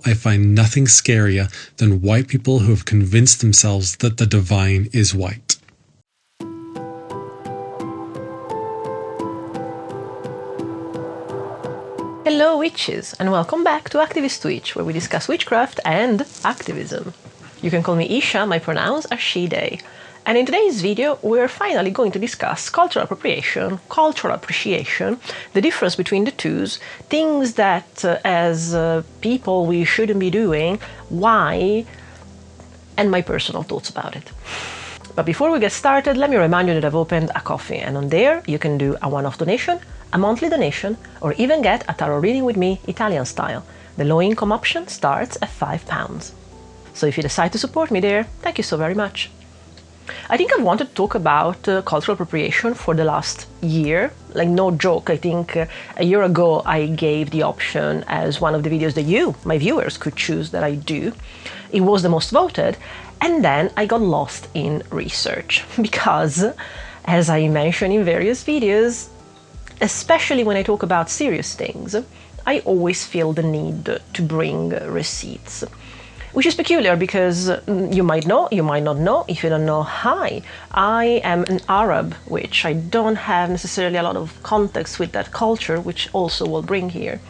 I find nothing scarier than white people who have convinced themselves that the divine is white. Hello witches, and welcome back to Activist Witch, where we discuss witchcraft and activism. You can call me Isha, my pronouns are she, they. And in today's video, we're finally going to discuss cultural appropriation, cultural appreciation, the difference between the two, things that as people we shouldn't be doing, why, and my personal thoughts about it. But before we get started, let me remind you that I've opened a Ko-fi, and on there you can do a one-off donation, a monthly donation, or even get a tarot reading with me Italian style. The low-income option starts at £5. So if you decide to support me there, thank you so very much. I think I've wanted to talk about cultural appropriation for the last year. Like, no joke, I think a year ago I gave the option as one of the videos that you, my viewers, could choose that I do. It was the most voted, and then I got lost in research because, as I mentioned in various videos, especially when I talk about serious things, I always feel the need to bring receipts. Which is peculiar because you might know, you might not know. If you don't know, hi, I am an Arab witch. I don't have necessarily a lot of context with that culture, which also will bring here.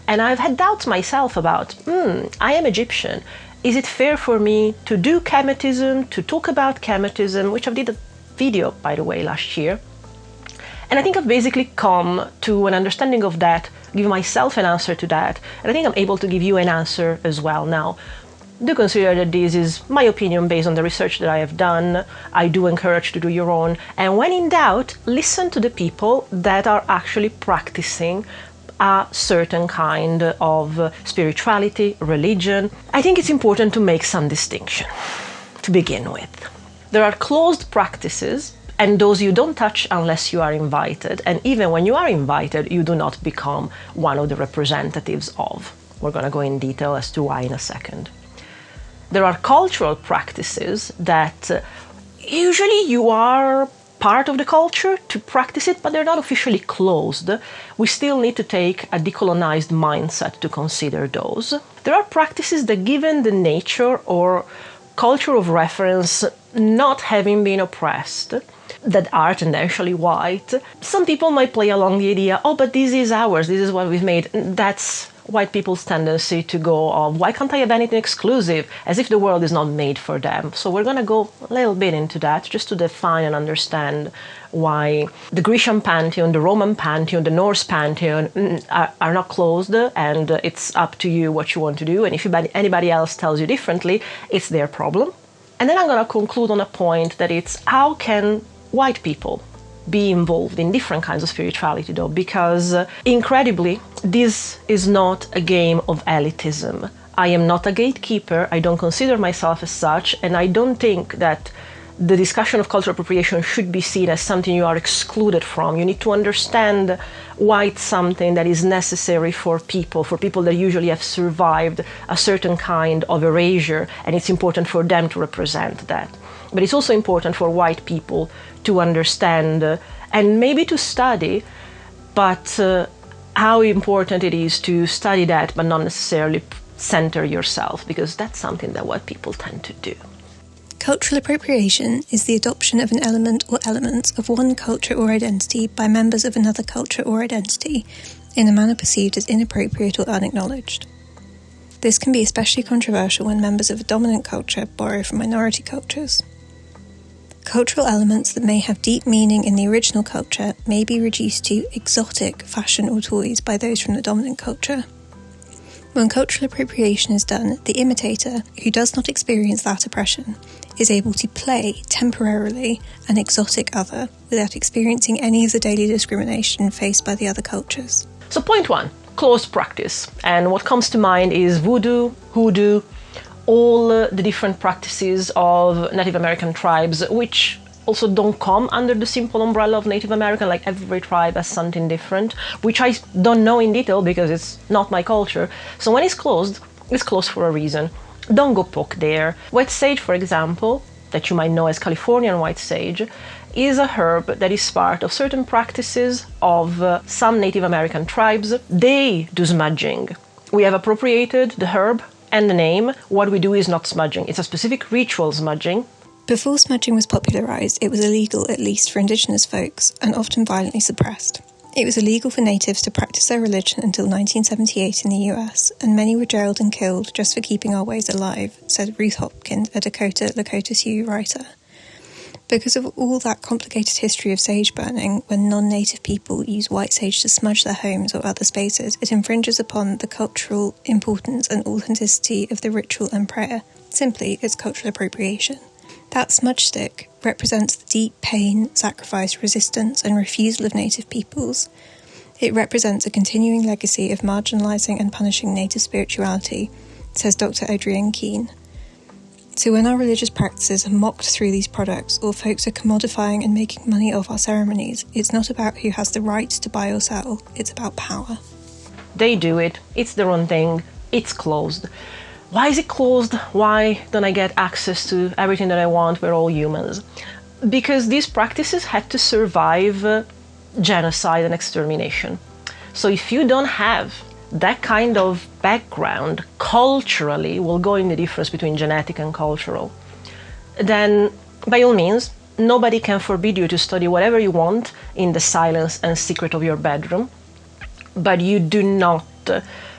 And I've had doubts myself about, I am Egyptian. Is it fair for me to do Kemetism, to talk about Kemetism, which I did a video, by the way, last year. And I think I've basically come to an understanding of that, give myself an answer to that, and I think I'm able to give you an answer as well now. Do consider that this is my opinion based on the research that I have done. I do encourage to do your own. And when in doubt, listen to the people that are actually practicing a certain kind of spirituality, religion. I think it's important to make some distinction to begin with. There are closed practices, and those you don't touch unless you are invited. And even when you are invited, you do not become one of the representatives of. We're going to go in detail as to why in a second. There are cultural practices that usually you are part of the culture to practice it, but they're not officially closed. We still need to take a decolonized mindset to consider those. There are practices that, given the nature or culture of reference not having been oppressed, that are tendentially white, some people might play along the idea, oh, but this is ours, this is what we've made. That's white people's tendency to go, oh, why can't I have anything exclusive, as if the world is not made for them. So we're going to go a little bit into that, just to define and understand why the Grecian pantheon, the Roman pantheon, the Norse pantheon are not closed, and it's up to you what you want to do. And if anybody else tells you differently, it's their problem. And then I'm going to conclude on a point that it's how can white people be involved in different kinds of spirituality, though, because incredibly, this is not a game of elitism. I am not a gatekeeper, I don't consider myself as such, and I don't think that the discussion of cultural appropriation should be seen as something you are excluded from. You need to understand why it's something that is necessary for people that usually have survived a certain kind of erasure, and it's important for them to represent that. But it's also important for white people to understand and maybe to study, but how important it is to study that but not necessarily center yourself, because that's something that white people tend to do. Cultural appropriation is the adoption of an element or elements of one culture or identity by members of another culture or identity in a manner perceived as inappropriate or unacknowledged. This can be especially controversial when members of a dominant culture borrow from minority cultures. Cultural elements that may have deep meaning in the original culture may be reduced to exotic fashion or toys by those from the dominant culture. When cultural appropriation is done, the imitator, who does not experience that oppression, is able to play, temporarily, an exotic other without experiencing any of the daily discrimination faced by the other cultures. So point one, closed practice. And what comes to mind is voodoo, hoodoo, all the different practices of Native American tribes, which also don't come under the simple umbrella of Native American, like every tribe has something different, which I don't know in detail because it's not my culture. So when it's closed for a reason. Don't go poke there. White sage, for example, that you might know as Californian white sage, is a herb that is part of certain practices of some Native American tribes. They do smudging. We have appropriated the herb and the name, what we do is not smudging. It's a specific ritual smudging. Before smudging was popularised, it was illegal, at least for Indigenous folks, and often violently suppressed. It was illegal for natives to practice their religion until 1978 in the US, and many were jailed and killed just for keeping our ways alive, said Ruth Hopkins, a Lakota Sioux writer. Because of all that complicated history of sage burning, when non-native people use white sage to smudge their homes or other spaces, it infringes upon the cultural importance and authenticity of the ritual and prayer. Simply, it's cultural appropriation. That smudge stick represents the deep pain, sacrifice, resistance and refusal of native peoples. It represents a continuing legacy of marginalising and punishing native spirituality, says Dr. Adrienne Keene. So when our religious practices are mocked through these products, or folks are commodifying and making money off our ceremonies, it's not about who has the right to buy or sell, it's about power. They do it, it's their own thing, it's closed. Why is it closed? Why don't I get access to everything that I want? We're all humans. Because these practices had to survive genocide and extermination. So if you don't have that kind of background, culturally, we'll go in the difference between genetic and cultural, then by all means, nobody can forbid you to study whatever you want in the silence and secret of your bedroom, but you do not,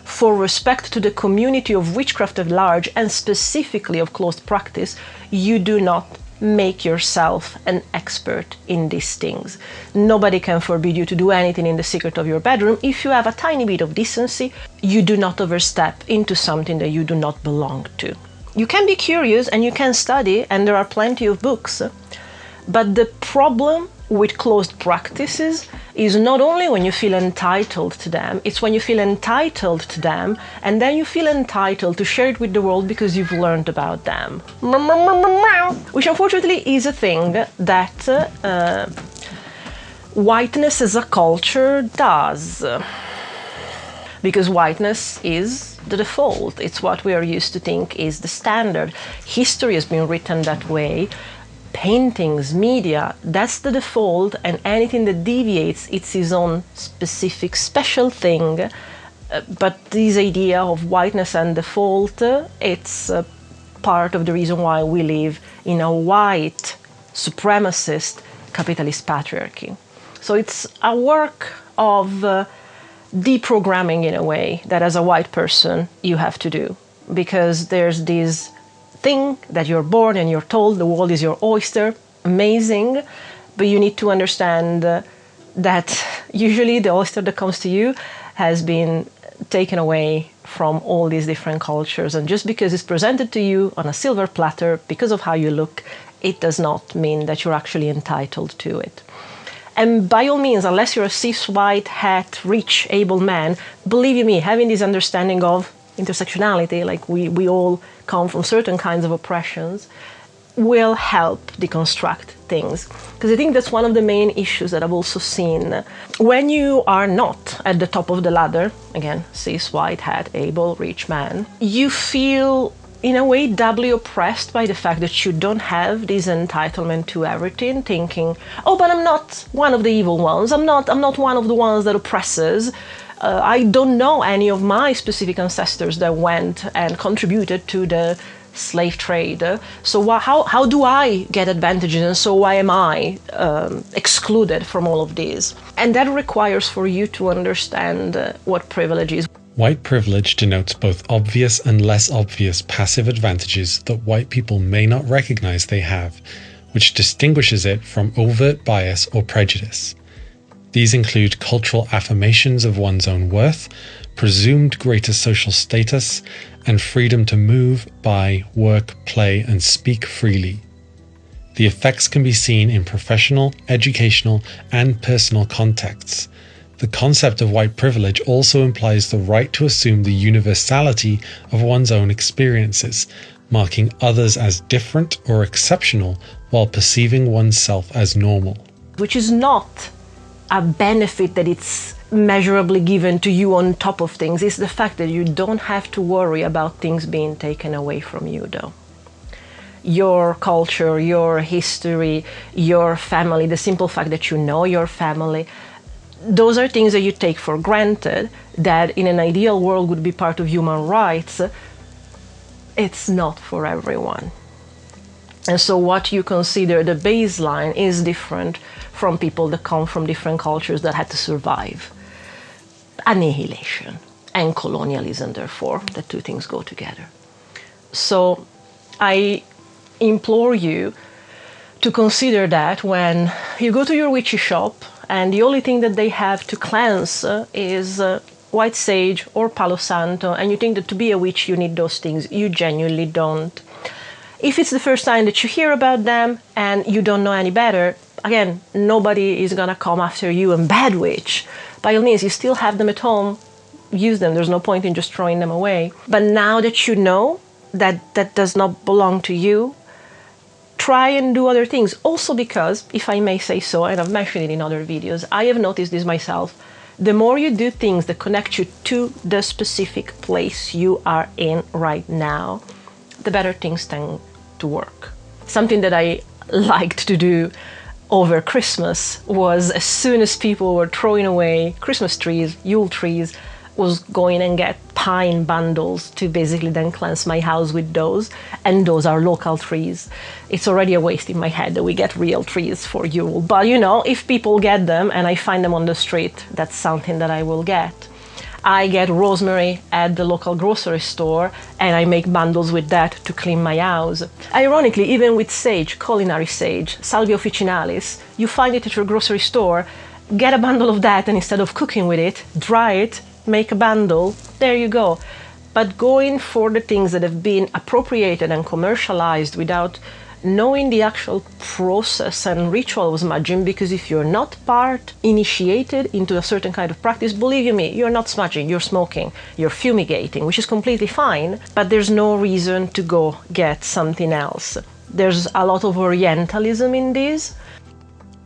for respect to the community of witchcraft at large and specifically of closed practice, you do not make yourself an expert in these things. Nobody can forbid you to do anything in the secret of your bedroom. If you have a tiny bit of decency, you do not overstep into something that you do not belong to. You can be curious and you can study, and there are plenty of books, but the problem with closed practices is not only when you feel entitled to them, it's when you feel entitled to them and then you feel entitled to share it with the world because you've learned about them. Which unfortunately is a thing that whiteness as a culture does. Because whiteness is the default. It's what we are used to think is the standard. History has been written that way. Paintings, media, that's the default, and anything that deviates, it's its own specific special thing. But this idea of whiteness and default, it's part of the reason why we live in a white, supremacist, capitalist patriarchy. So it's a work of deprogramming, in a way, that as a white person you have to do. Because there's this thing that you're born and you're told the world is your oyster, amazing, but you need to understand that usually the oyster that comes to you has been taken away from all these different cultures, and just because it's presented to you on a silver platter because of how you look, it does not mean that you're actually entitled to it. And by all means, unless you're a cis, white, het, rich, able man, believe you me, having this understanding of intersectionality, like we all come from certain kinds of oppressions, will help deconstruct things. Because I think that's one of the main issues that I've also seen. When you are not at the top of the ladder, again, cis, white, het, able, rich man, you feel in a way doubly oppressed by the fact that you don't have this entitlement to everything, thinking, oh, but I'm not one of the evil ones, I'm not one of the ones that oppresses. I don't know any of my specific ancestors that went and contributed to the slave trade. So how do I get advantages, and so why am I excluded from all of this? And that requires for you to understand what privilege is. White privilege denotes both obvious and less obvious passive advantages that white people may not recognize they have, which distinguishes it from overt bias or prejudice. These include cultural affirmations of one's own worth, presumed greater social status, and freedom to move, buy, work, play, and speak freely. The effects can be seen in professional, educational, and personal contexts. The concept of white privilege also implies the right to assume the universality of one's own experiences, marking others as different or exceptional while perceiving oneself as normal. Which is not a benefit that it's measurably given to you on top of things. It's the fact that you don't have to worry about things being taken away from you, though. Your culture, your history, your family, the simple fact that you know your family, those are things that you take for granted, that in an ideal world would be part of human rights, it's not for everyone. And so what you consider the baseline is different from people that come from different cultures that had to survive. Annihilation and colonialism, therefore, the two things go together. So I implore you to consider that when you go to your witchy shop and the only thing that they have to cleanse is white sage or Palo Santo, and you think that to be a witch you need those things, you genuinely don't. If it's the first time that you hear about them and you don't know any better, again, nobody is gonna come after you and bad witch. By all means, you still have them at home, use them. There's no point in just throwing them away. But now that you know that that does not belong to you, try and do other things. Also because, if I may say so, and I've mentioned it in other videos, I have noticed this myself, the more you do things that connect you to the specific place you are in right now, the better things tend to work. Something that I liked to do over Christmas was, as soon as people were throwing away Christmas trees, Yule trees, was going and get pine bundles to basically then cleanse my house with those, and those are local trees. It's already a waste in my head that we get real trees for Yule, but you know, if people get them and I find them on the street, that's something that I will get. I get rosemary at the local grocery store and I make bundles with that to clean my house. Ironically, even with sage, culinary sage, Salvia officinalis, you find it at your grocery store, get a bundle of that, and instead of cooking with it, dry it, make a bundle, there you go. But going for the things that have been appropriated and commercialized without knowing the actual process and ritual of smudging, because if you're not initiated into a certain kind of practice, believe you me, you're not smudging, you're smoking, you're fumigating, which is completely fine, but there's no reason to go get something else. There's a lot of Orientalism in this.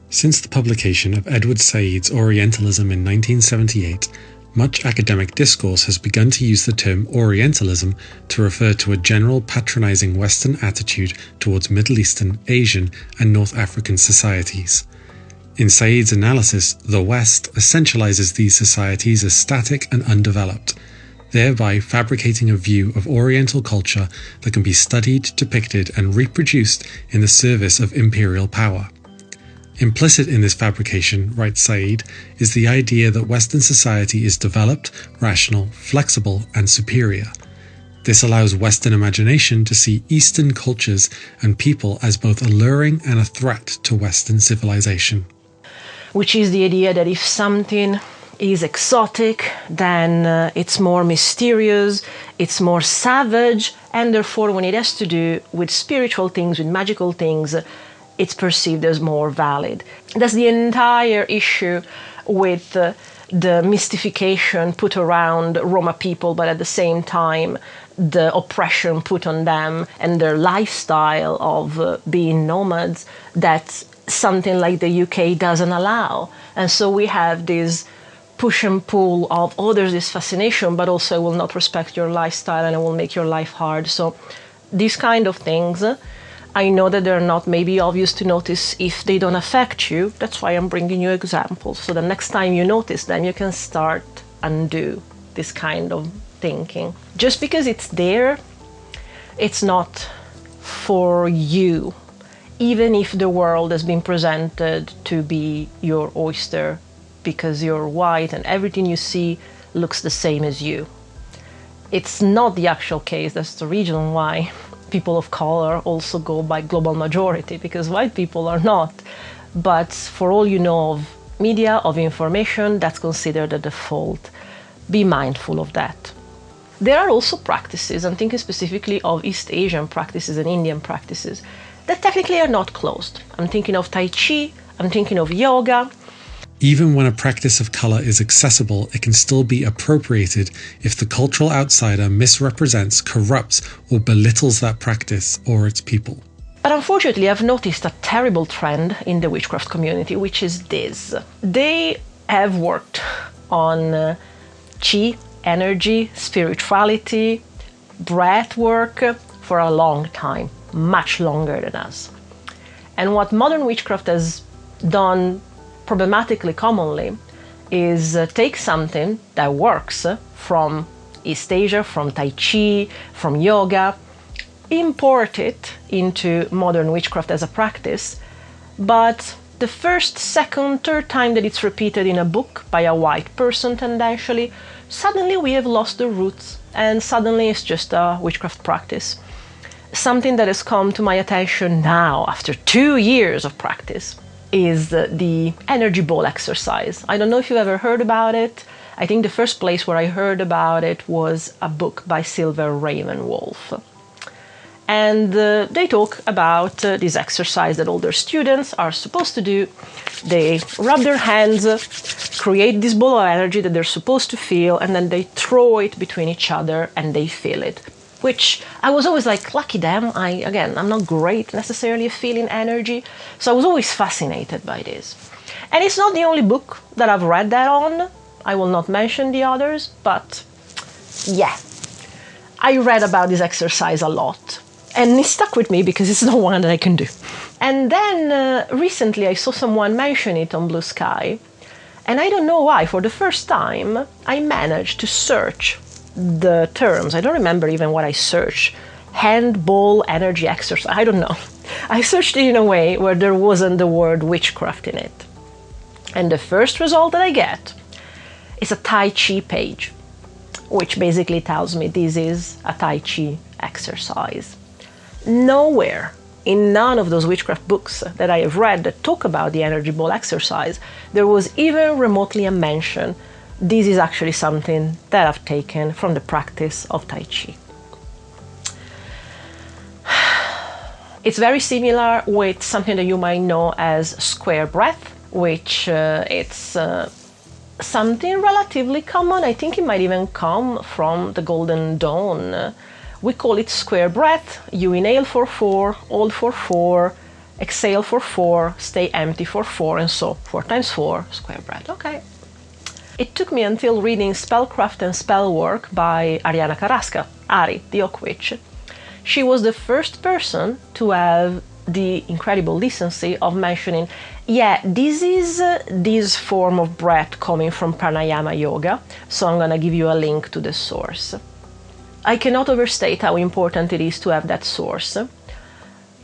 Since the publication of Edward Said's Orientalism in 1978, much academic discourse has begun to use the term Orientalism to refer to a general patronizing Western attitude towards Middle Eastern, Asian, and North African societies. In Said's analysis, the West essentializes these societies as static and undeveloped, thereby fabricating a view of Oriental culture that can be studied, depicted, and reproduced in the service of imperial power. Implicit in this fabrication, writes Said, is the idea that Western society is developed, rational, flexible, and superior. This allows Western imagination to see Eastern cultures and people as both alluring and a threat to Western civilization. Which is the idea that if something is exotic, then it's more mysterious, it's more savage, and therefore when it has to do with spiritual things, with magical things, it's perceived as more valid. That's the entire issue with the mystification put around Roma people, but at the same time the oppression put on them and their lifestyle of being nomads that something like the UK doesn't allow. And so we have this push and pull of, oh, there's this fascination, but also I will not respect your lifestyle and I will make your life hard. So these kind of things, I know that they're not maybe obvious to notice if they don't affect you. That's why I'm bringing you examples. So the next time you notice them, you can start undo this kind of thinking. Just because it's there, it's not for you. Even if the world has been presented to be your oyster because you're white and everything you see looks the same as you. It's not the actual case. That's the reason why people of color also go by global majority, because white people are not. But for all you know of media, of information, that's considered the default. Be mindful of that. There are also practices, I'm thinking specifically of East Asian practices and Indian practices, that technically are not closed. I'm thinking of Tai Chi, I'm thinking of yoga. Even when a practice of colour is accessible, it can still be appropriated if the cultural outsider misrepresents, corrupts, or belittles that practice or its people. But unfortunately, I've noticed a terrible trend in the witchcraft community, which is this. They have worked on chi, energy, spirituality, breath work for a long time, much longer than us. And what modern witchcraft has done problematically commonly is take something that works from East Asia, from Tai Chi, from yoga, import it into modern witchcraft as a practice, but the first, second, third time that it's repeated in a book by a white person tendentially, suddenly we have lost the roots and suddenly it's just a witchcraft practice. Something that has come to my attention now, after 2 years of practice, is the energy ball exercise. I don't know if you've ever heard about it. I think the first place where I heard about it was a book by Silver Ravenwolf. And they talk about this exercise that all their students are supposed to do. They rub their hands, create this ball of energy that they're supposed to feel, and then they throw it between each other and they feel it. Which I was always like, lucky them. I'm not great necessarily at feeling energy. So I was always fascinated by this. And it's not the only book that I've read that on. I will not mention the others, but yeah, I read about this exercise a lot. And it stuck with me because it's the one that I can do. And then recently I saw someone mention it on Blue Sky. And I don't know why, for the first time, I managed to search the terms. I don't remember even what I searched. Handball energy exercise. I don't know. I searched it in a way where there wasn't the word witchcraft in it. And the first result that I get is a Tai Chi page, which basically tells me this is a Tai Chi exercise. Nowhere in none of those witchcraft books that I have read that talk about the energy ball exercise, there was even remotely a mention. This is actually something that I've taken from the practice of Tai Chi. It's very similar with something that you might know as square breath, which it's something relatively common. I think it might even come from the Golden Dawn. We call it square breath. You inhale for 4, hold for 4, exhale for 4, stay empty for 4, and so 4 times 4, square breath. Okay. It took me until reading Spellcraft and Spellwork by Ariana Carrasca, Ari, the Oak Witch. She was the first person to have the incredible decency of mentioning, yeah, this is this form of breath coming from pranayama yoga, so I'm gonna give you a link to the source. I cannot overstate how important it is to have that source.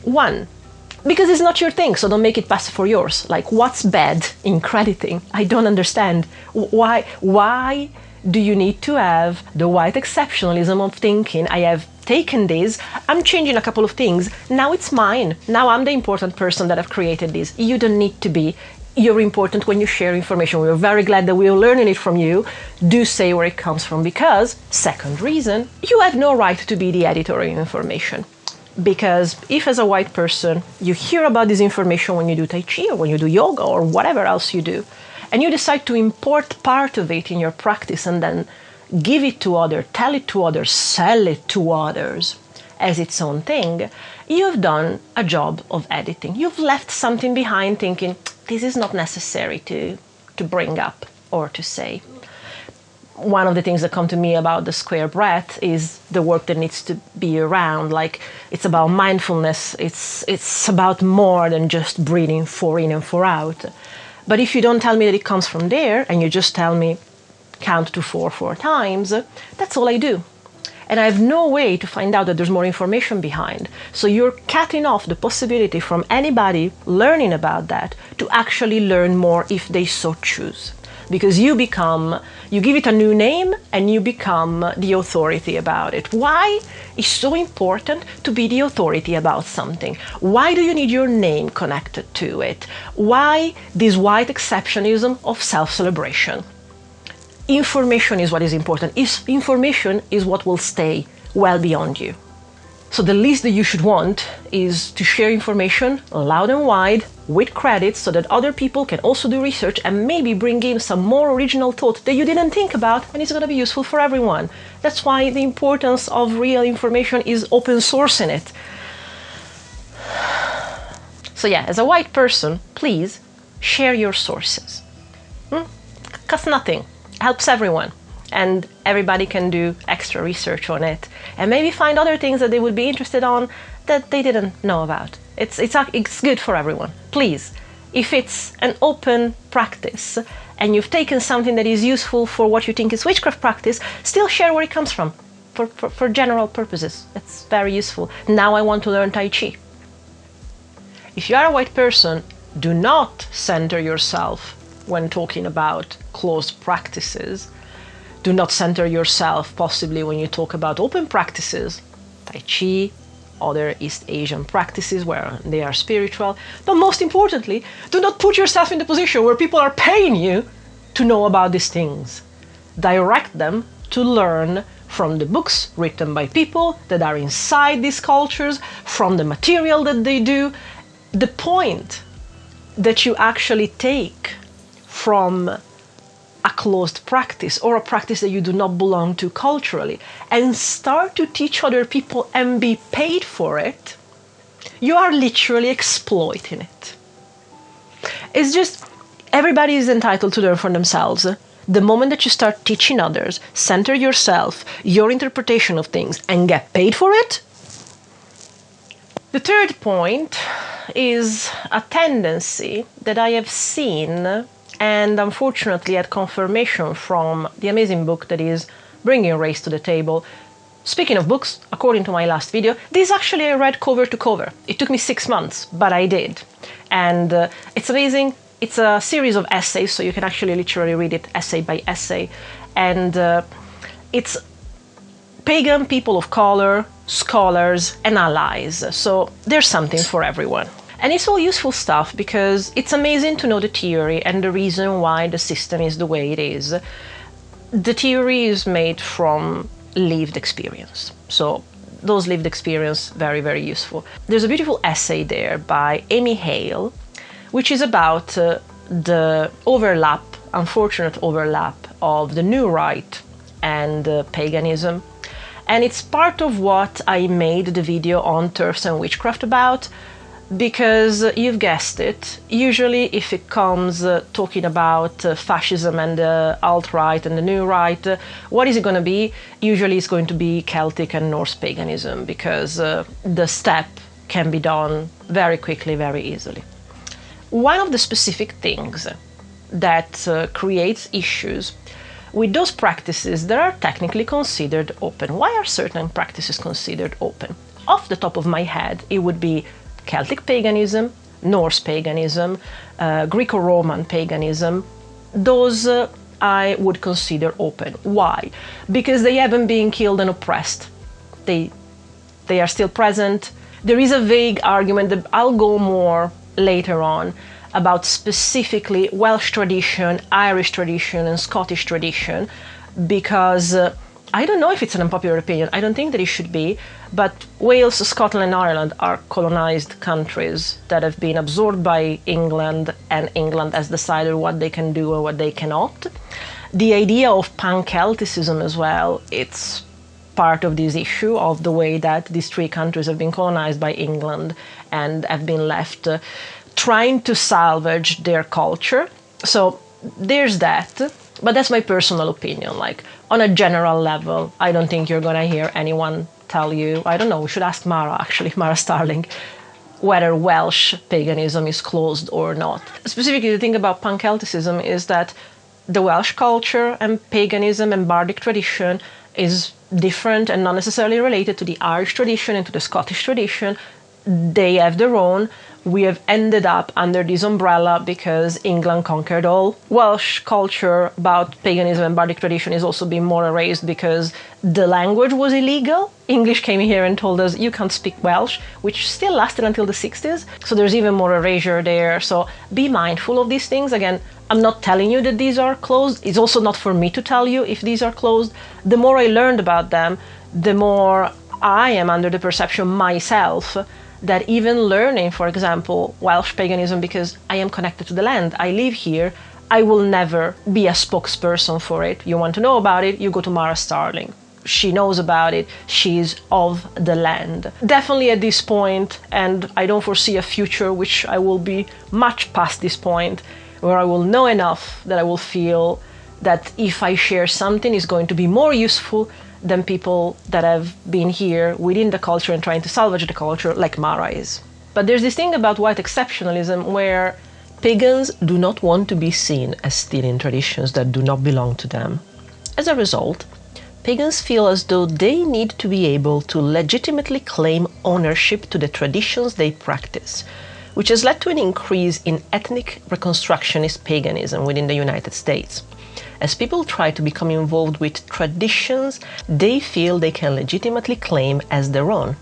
One, because it's not your thing, so don't make it pass for yours. Like, what's bad in crediting? I don't understand. Why do you need to have the white exceptionalism of thinking, I have taken this, I'm changing a couple of things, now it's mine. Now I'm the important person that have created this. You don't need to be. You're important when you share information. We're very glad that we're learning it from you. Do say where it comes from, because, second reason, you have no right to be the editor of information. Because if as a white person you hear about this information when you do Tai Chi or when you do yoga or whatever else you do, and you decide to import part of it in your practice and then give it to others, tell it to others, sell it to others as its own thing, you've done a job of editing. You've left something behind thinking, this is not necessary to bring up or to say. One of the things that come to me about the square breath is the work that needs to be around. Like, it's about mindfulness. It's about more than just breathing 4 in and 4 out. But if you don't tell me that it comes from there, and you just tell me count to 4 times, that's all I do. And I have no way to find out that there's more information behind. So you're cutting off the possibility from anybody learning about that to actually learn more if they so choose. Because you give it a new name and you become the authority about it. Why is so important to be the authority about something? Why do you need your name connected to it? Why this white exceptionism of self-celebration? Information is what is important. Information is what will stay well beyond you. So the least that you should want is to share information loud and wide with credits so that other people can also do research and maybe bring in some more original thought that you didn't think about, and it's going to be useful for everyone. That's why the importance of real information is open sourcing it. So yeah, as a white person, please share your sources. Costs nothing. Helps everyone, and everybody can do extra research on it and maybe find other things that they would be interested on that they didn't know about. It's good for everyone. Please, if it's an open practice and you've taken something that is useful for what you think is witchcraft practice, still share where it comes from. for general purposes. It's very useful. Now I want to learn Tai Chi. If you are a white person, do not center yourself when talking about closed practices. Do not center yourself possibly when you talk about open practices, Tai Chi, other East Asian practices where they are spiritual. But most importantly, do not put yourself in the position where people are paying you to know about these things. Direct them to learn from the books written by people that are inside these cultures, from the material that they do. The point that you actually take from a closed practice or a practice that you do not belong to culturally and start to teach other people and be paid for it, you are literally exploiting it. It's just, everybody is entitled to learn for themselves. The moment that you start teaching others, center yourself, your interpretation of things, and get paid for it. The third point is a tendency that I have seen, and unfortunately had confirmation from the amazing book that is Bringing Race to the Table. Speaking of books, according to my last video, this actually I read cover to cover. It took me 6 months, but I did. And it's amazing. It's a series of essays, so you can actually literally read it essay by essay. And it's pagan people of color, scholars, and allies. So there's something for everyone. And it's all useful stuff because it's amazing to know the theory and the reason why the system is the way it is. The theory is made from lived experience. So those lived experience, very, very useful. There's a beautiful essay there by Amy Hale, which is about the overlap, unfortunate overlap of the New Right and paganism. And it's part of what I made the video on turfs and witchcraft about. Because you've guessed it, usually if it comes talking about fascism and the alt-right and the new right, what is it going to be? Usually it's going to be Celtic and Norse paganism, because the step can be done very quickly, very easily. One of the specific things that creates issues with those practices that are technically considered open. Why are certain practices considered open? Off the top of my head, it would be Celtic paganism, Norse paganism, Greco-Roman paganism. Those I would consider open. Why? Because they haven't been killed and oppressed. They are still present. There is a vague argument that I'll go more later on about specifically Welsh tradition, Irish tradition, and Scottish tradition, because I don't know if it's an unpopular opinion. I don't think that it should be, but Wales, Scotland, and Ireland are colonized countries that have been absorbed by England, and England has decided what they can do and what they cannot. The idea of pan-Celticism as well, it's part of this issue of the way that these three countries have been colonized by England and have been left trying to salvage their culture. So there's that. But that's my personal opinion. Like, on a general level, I don't think you're going to hear anyone tell you, I don't know, we should ask Mara, actually, Mara Starling, whether Welsh paganism is closed or not. Specifically, the thing about pan-Celticism is that the Welsh culture and paganism and bardic tradition is different and not necessarily related to the Irish tradition and to the Scottish tradition. They have their own. We have ended up under this umbrella because England conquered all. Welsh culture about paganism and bardic tradition is also being more erased because the language was illegal. English came here and told us you can't speak Welsh, which still lasted until the 60s. So there's even more erasure there. So be mindful of these things. Again, I'm not telling you that these are closed. It's also not for me to tell you if these are closed. The more I learned about them, the more I am under the perception myself that even learning, for example, Welsh paganism, because I am connected to the land, I live here, I will never be a spokesperson for it. You want to know about it, you go to Mara Starling. She knows about it, she's of the land. Definitely at this point, and I don't foresee a future which I will be much past this point, where I will know enough that I will feel that if I share something, it's going to be more useful than people that have been here within the culture and trying to salvage the culture, like Mara is. But there's this thing about white exceptionalism where pagans do not want to be seen as stealing traditions that do not belong to them. As a result, Pagans feel as though they need to be able to legitimately claim ownership to the traditions they practice, which has led to an increase in ethnic reconstructionist paganism within the United States. As people try to become involved with traditions they feel they can legitimately claim as their own.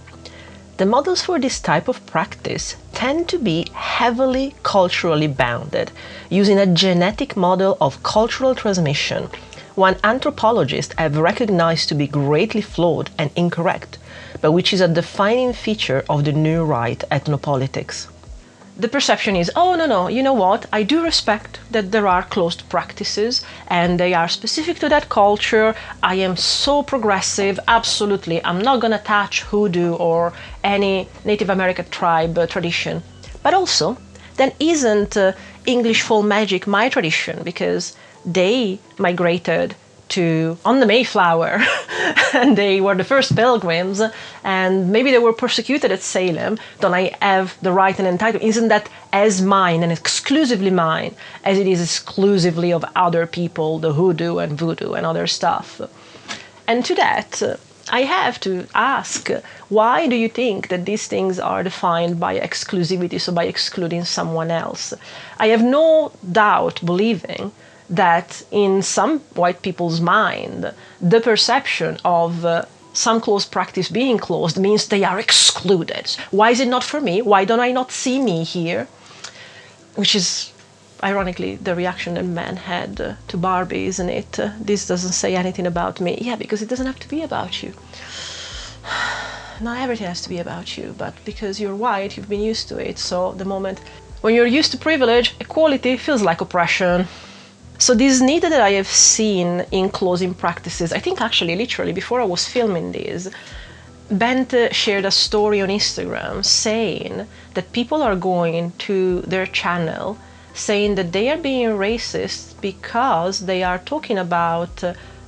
The models for this type of practice tend to be heavily culturally bounded, using a genetic model of cultural transmission, one anthropologists have recognized to be greatly flawed and incorrect, but which is a defining feature of the new right ethnopolitics. The perception is, oh no, you know what, I do respect that there are closed practices and they are specific to that culture. I am so progressive, absolutely, I'm not gonna touch hoodoo or any Native American tribe tradition. But also, then isn't English folk magic my tradition, because they migrated on the Mayflower and they were the first pilgrims and maybe they were persecuted at Salem. Don't I have the right and entitlement? Isn't that as mine and exclusively mine as it is exclusively of other people, the hoodoo and voodoo and other stuff? And to that, I have to ask, why do you think that these things are defined by exclusivity, so by excluding someone else? I have no doubt believing that in some white people's mind, the perception of some closed practice being closed means they are excluded. Why is it not for me? Why don't I not see me here? Which is, ironically, the reaction that man had to Barbie, isn't it? This doesn't say anything about me. Yeah, because it doesn't have to be about you. Not everything has to be about you, but because you're white, you've been used to it. So the moment when you're used to privilege, equality feels like oppression. So this need that I have seen in closing practices, I think actually literally before I was filming this, Bent shared a story on Instagram saying that people are going to their channel saying that they are being racist because they are talking about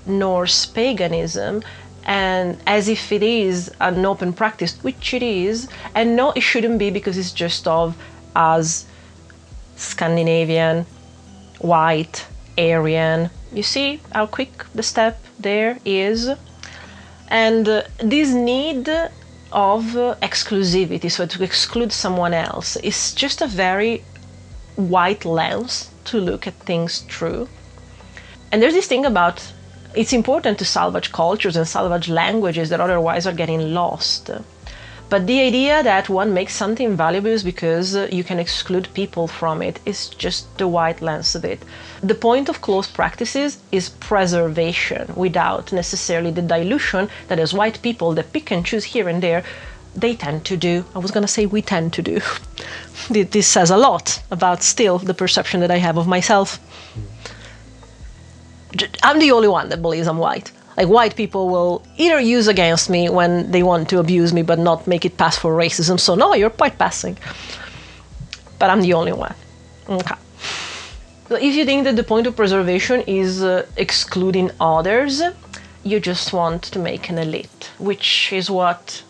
Norse paganism and as if it is an open practice, which it is, and no, it shouldn't be because it's just of us Scandinavian, white, Aryan. You see how quick the step there is? And this need of exclusivity, so to exclude someone else, is just a very white lens to look at things through. And there's this thing about it's important to salvage cultures and salvage languages that otherwise are getting lost. But the idea that one makes something valuable is because you can exclude people from it is just the white lens of it. The point of closed practices is preservation without necessarily the dilution that as white people that pick and choose here and there, they tend to do. I was going to say we tend to do. This says a lot about still the perception that I have of myself. I'm the only one that believes I'm white. Like, white people will either use against me when they want to abuse me but not make it pass for racism. So no, you're quite passing. But I'm the only one. Okay. So if you think that the point of preservation is excluding others, you just want to make an elite, which is what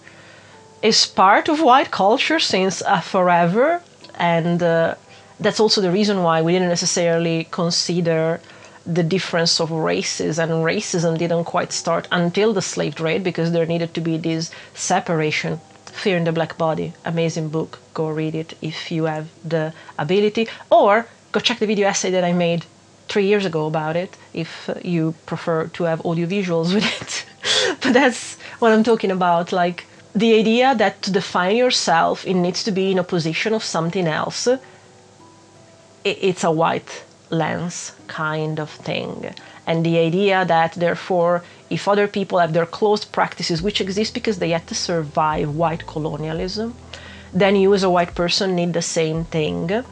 is part of white culture since forever. And that's also the reason why we didn't necessarily consider the difference of races, and racism didn't quite start until the slave trade because there needed to be this separation. Fear in the Black Body, amazing book, go read it if you have the ability, or go check the video essay that I made 3 years ago about it if you prefer to have audio visuals with it. But that's what I'm talking about, like the idea that to define yourself it needs to be in opposition of something else. It's a white lens kind of thing. And the idea that therefore if other people have their closed practices which exist because they had to survive white colonialism, then you as a white person need the same thing,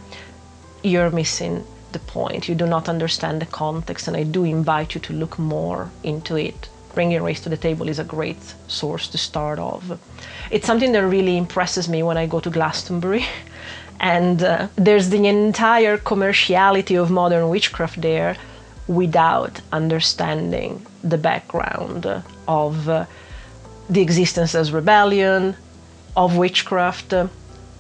you're missing the point. You do not understand the context, and I do invite you to look more into it. Bringing race to the table is a great source to start off. It's something that really impresses me when I go to Glastonbury. And there's the entire commerciality of modern witchcraft there without understanding the background of the existence as rebellion, of witchcraft,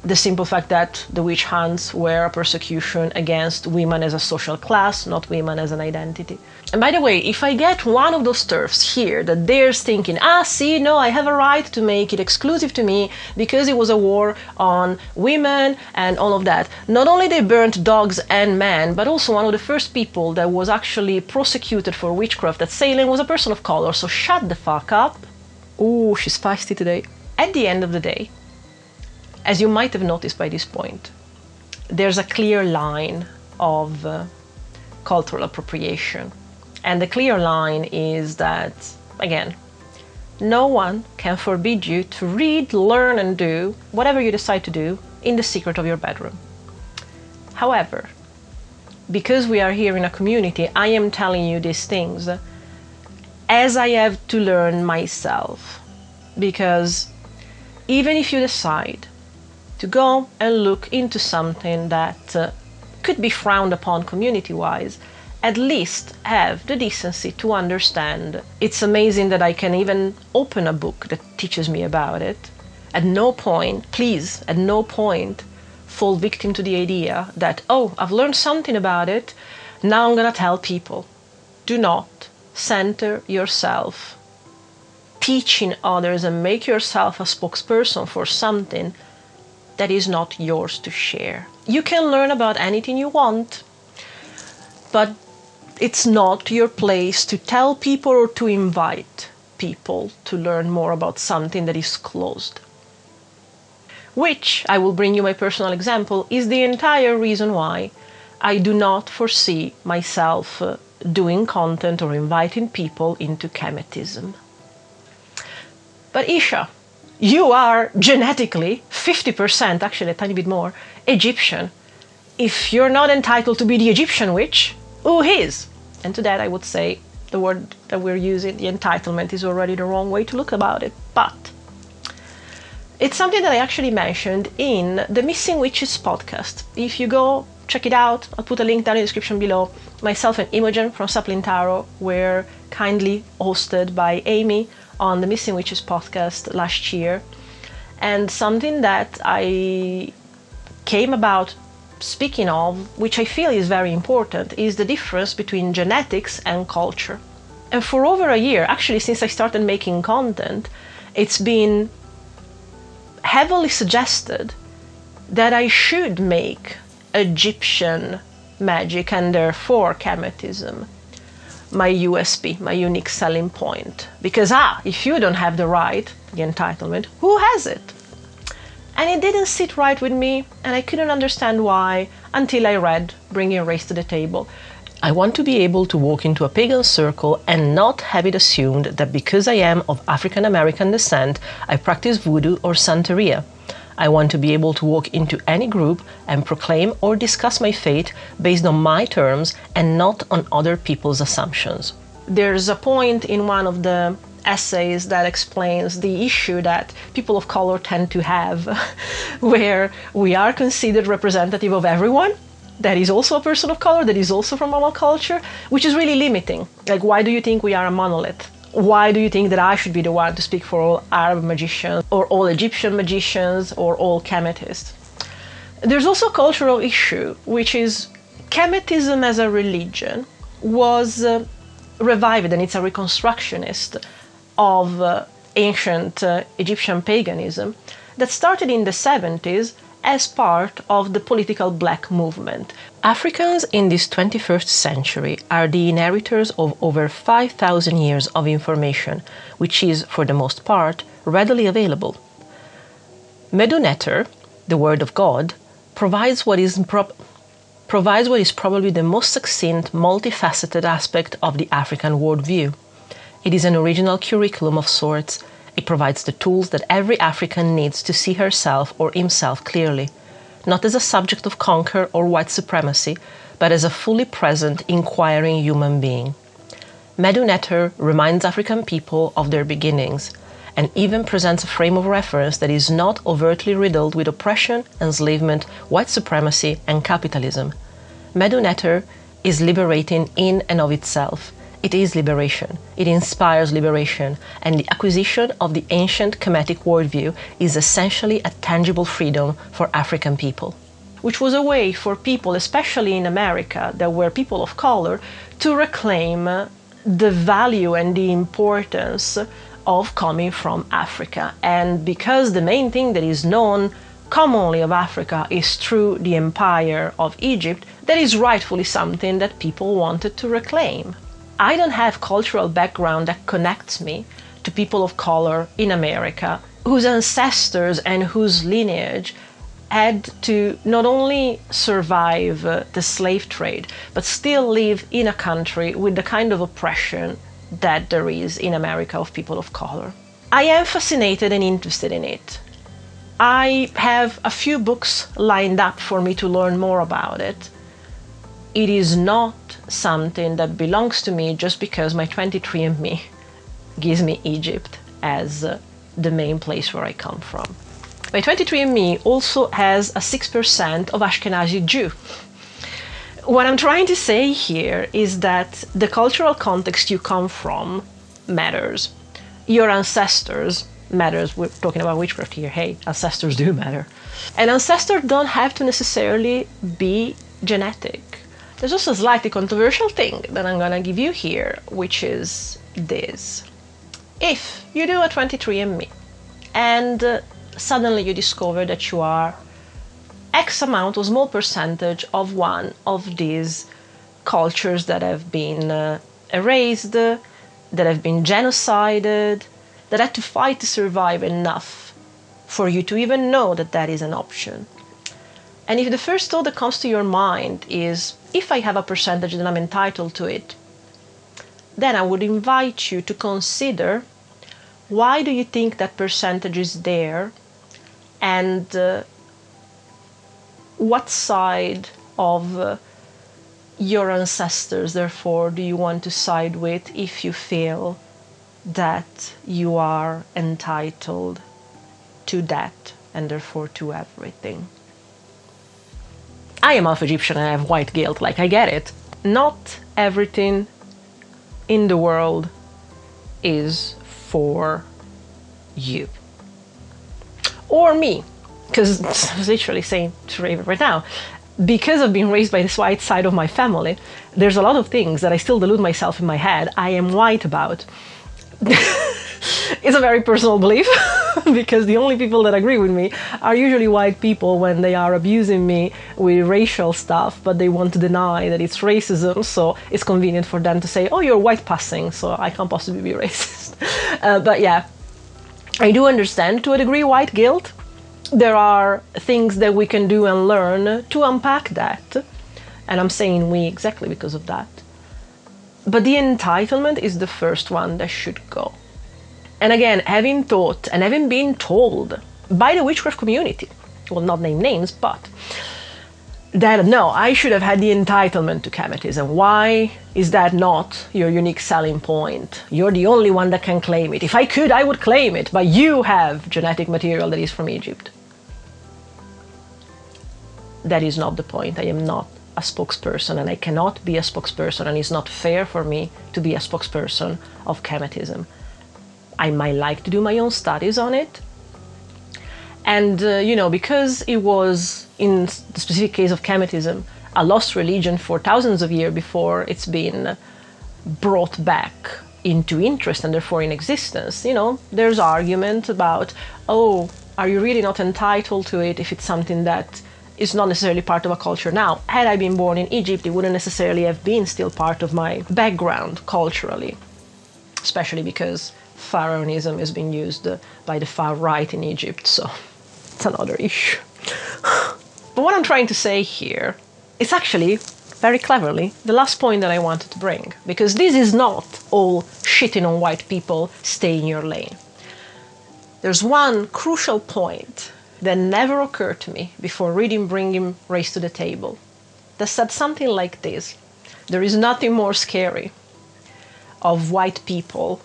the simple fact that the witch hunts were a persecution against women as a social class, not women as an identity. And by the way, if I get one of those TERFs here that they're thinking, see, no, I have a right to make it exclusive to me because it was a war on women and all of that. Not only they burnt dogs and men, but also one of the first people that was actually prosecuted for witchcraft at Salem was a person of color, so shut the fuck up. Ooh, she's feisty today. At the end of the day, as you might have noticed by this point, there's a clear line of cultural appropriation. And the clear line is that, again, no one can forbid you to read, learn, and do whatever you decide to do in the secret of your bedroom. However, because we are here in a community, I am telling you these things as I have to learn myself. Because even if you decide to go and look into something that could be frowned upon community-wise, at least have the decency to understand. It's amazing that I can even open a book that teaches me about it. At no point, please, at no point, fall victim to the idea that, oh, I've learned something about it, now I'm gonna tell people. Do not center yourself teaching others and make yourself a spokesperson for something that is not yours to share. You can learn about anything you want, but it's not your place to tell people or to invite people to learn more about something that is closed. Which, I will bring you my personal example, is the entire reason why I do not foresee myself doing content or inviting people into Kemetism. But Isha, you are genetically 50%, actually a tiny bit more, Egyptian. If you're not entitled to be the Egyptian witch, who is? And to that I would say the word that we're using, the entitlement, is already the wrong way to look about it. But it's something that I actually mentioned in the Missing Witches podcast. If you go check it out, I'll put a link down in the description below. Myself and Imogen from Sapling Tarot were kindly hosted by Amy on the Missing Witches podcast last year. And something that I came about speaking of, which I feel is very important, is the difference between genetics and culture. And for over a year, actually since I started making content, it's been heavily suggested that I should make Egyptian magic and therefore Kemetism my USP, my unique selling point. Because if you don't have the right, the entitlement, who has it? And it didn't sit right with me, and I couldn't understand why until I read Bringing Race to the Table. I want to be able to walk into a pagan circle and not have it assumed that because I am of African American descent, I practice voodoo or Santeria. I want to be able to walk into any group and proclaim or discuss my faith based on my terms and not on other people's assumptions. There's a point in one of the essays that explains the issue that people of color tend to have, where we are considered representative of everyone that is also a person of color, that is also from our culture, which is really limiting. Like, why do you think we are a monolith? Why do you think that I should be the one to speak for all Arab magicians, or all Egyptian magicians, or all Kemetists? There's also a cultural issue, which is Kemetism as a religion was revived, and it's a reconstructionist of ancient Egyptian paganism that started in the 70s as part of the political black movement. Africans in this 21st century are the inheritors of over 5,000 years of information, which is, for the most part, readily available. Medu Neter, the Word of God, provides what is probably the most succinct, multifaceted aspect of the African worldview. It is an original curriculum of sorts. It provides the tools that every African needs to see herself or himself clearly, not as a subject of conquer or white supremacy, but as a fully present, inquiring human being. Medu Neter reminds African people of their beginnings, and even presents a frame of reference that is not overtly riddled with oppression, enslavement, white supremacy, and capitalism. Medu Neter is liberating in and of itself, It is liberation. It inspires liberation, and the acquisition of the ancient Kemetic worldview is essentially a tangible freedom for African people, which was a way for people, especially in America, that were people of color, to reclaim the value and the importance of coming from Africa. And because the main thing that is known commonly of Africa is through the empire of Egypt, that is rightfully something that people wanted to reclaim. I don't have cultural background that connects me to people of color in America whose ancestors and whose lineage had to not only survive the slave trade, but still live in a country with the kind of oppression that there is in America of people of color. I am fascinated and interested in it. I have a few books lined up for me to learn more about it. It is not something that belongs to me just because my 23andMe gives me Egypt as the main place where I come from. My 23andMe also has a 6% of Ashkenazi Jew. What I'm trying to say here is that the cultural context you come from matters. Your ancestors matters. We're talking about witchcraft here. Hey, ancestors do matter. And ancestors don't have to necessarily be genetic. There's also a slightly controversial thing that I'm gonna give you here, which is this. If you do a 23andMe and suddenly you discover that you are X amount or small percentage of one of these cultures that have been erased, that have been genocided, that had to fight to survive enough for you to even know that that is an option. And if the first thought that comes to your mind is, if I have a percentage then I'm entitled to it, then I would invite you to consider, why do you think that percentage is there, and what side of your ancestors, therefore, do you want to side with if you feel that you are entitled to that and therefore to everything? I am half Egyptian and I have white guilt, like I get it. Not everything in the world is for you. Or me, because I was literally saying to Raven right now, because I've been raised by this white side of my family, there's a lot of things that I still delude myself in my head I am white about. It's a very personal belief, because the only people that agree with me are usually white people when they are abusing me with racial stuff, but they want to deny that it's racism, so it's convenient for them to say, oh, you're white passing, so I can't possibly be racist. But yeah, I do understand to a degree white guilt. There are things that we can do and learn to unpack that, and I'm saying we exactly because of that. But the entitlement is the first one that should go. And again, having thought and having been told by the witchcraft community, well, not name names, but that no, I should have had the entitlement to Kemetism. Why is that not your unique selling point? You're the only one that can claim it. If I could, I would claim it, but you have genetic material that is from Egypt. That is not the point. I am not a spokesperson, and I cannot be a spokesperson, and it's not fair for me to be a spokesperson of Kemetism. I might like to do my own studies on it. And, because it was, in the specific case of Kemetism, a lost religion for thousands of years before it's been brought back into interest and therefore in existence, there's argument about, oh, are you really not entitled to it if it's something that is not necessarily part of a culture now? Had I been born in Egypt, it wouldn't necessarily have been still part of my background culturally, especially because Pharaonism is being used by the far right in Egypt, so it's another issue. But what I'm trying to say here is actually, very cleverly, the last point that I wanted to bring, because this is not all shitting on white people, stay in your lane. There's one crucial point that never occurred to me before reading Bringing Race to the Table, that said something like this: there is nothing more scary of white people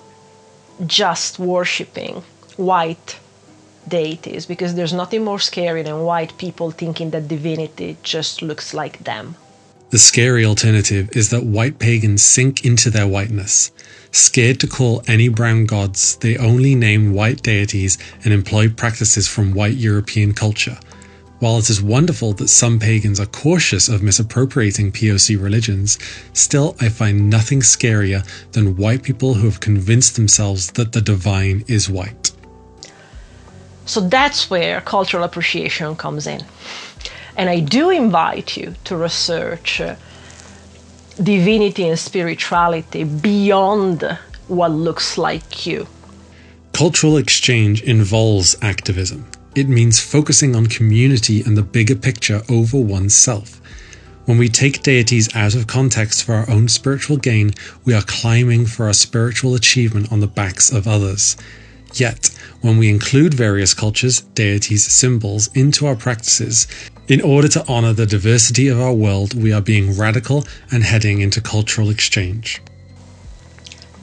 just worshipping white deities, because there's nothing more scary than white people thinking that divinity just looks like them. The scary alternative is that white pagans sink into their whiteness. Scared to call any brown gods, they only name white deities and employ practices from white European culture. While it is wonderful that some pagans are cautious of misappropriating POC religions, still I find nothing scarier than white people who have convinced themselves that the divine is white. So that's where cultural appreciation comes in. And I do invite you to research divinity and spirituality beyond what looks like you. Cultural exchange involves activism. It means focusing on community and the bigger picture over oneself. When we take deities out of context for our own spiritual gain, we are climbing for our spiritual achievement on the backs of others. Yet, when we include various cultures, deities, symbols into our practices, in order to honor the diversity of our world, we are being radical and heading into cultural exchange.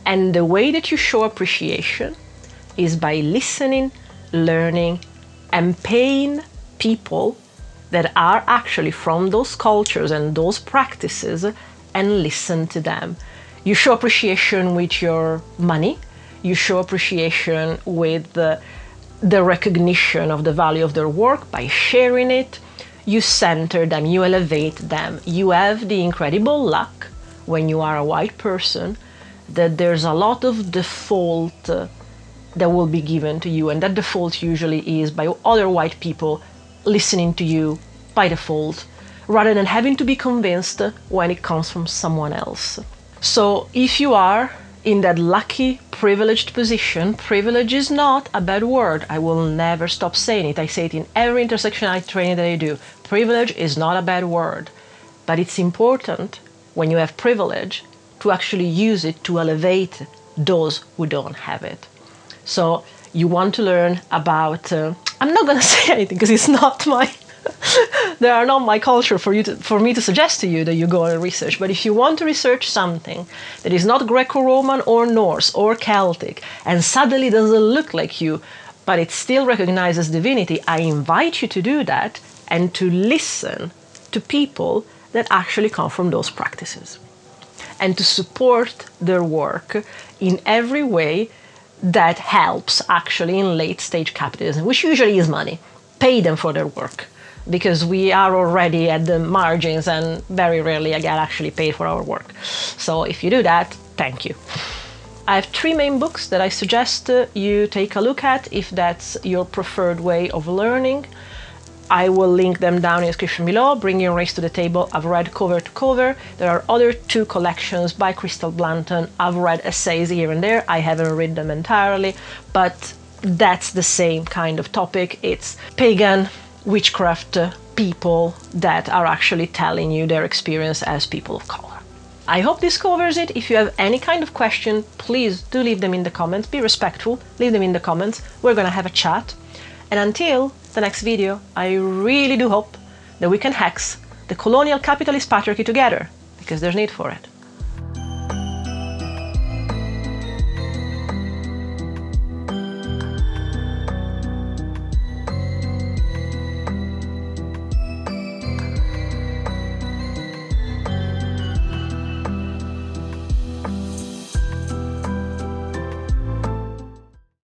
And the way that you show appreciation is by listening, learning, and paying people that are actually from those cultures and those practices and listen to them. You show appreciation with your money. You show appreciation with the recognition of the value of their work by sharing it. You center them, you elevate them. You have the incredible luck when you are a white person that there's a lot of default that will be given to you, and that default usually is by other white people listening to you by default rather than having to be convinced when it comes from someone else. So if you are in that lucky, privileged position, privilege is not a bad word. I will never stop saying it. I say it in every intersectionality training that I do. Privilege is not a bad word, but it's important when you have privilege to actually use it to elevate those who don't have it. So you want to learn about, I'm not going to say anything because it's not my, they are not my culture for me to suggest to you that you go and research. But if you want to research something that is not Greco-Roman or Norse or Celtic and suddenly doesn't look like you, but it still recognizes divinity, I invite you to do that and to listen to people that actually come from those practices and to support their work in every way that helps actually in late stage capitalism, which usually is money. Pay them for their work, because we are already at the margins and very rarely get actually paid for our work. So if you do that, thank you. I have 3 main books that I suggest you take a look at if that's your preferred way of learning. I will link them down in the description below. Bringing Race to the Table, I've read cover to cover. There are other 2 collections by Crystal Blanton. I've read essays here and there. I haven't read them entirely, but that's the same kind of topic. It's pagan witchcraft people that are actually telling you their experience as people of color. I hope this covers it. If you have any kind of question, please do leave them in the comments. Be respectful, leave them in the comments. We're gonna have a chat. And until the next video, I really do hope that we can hex the colonial capitalist patriarchy together, because there's need for it.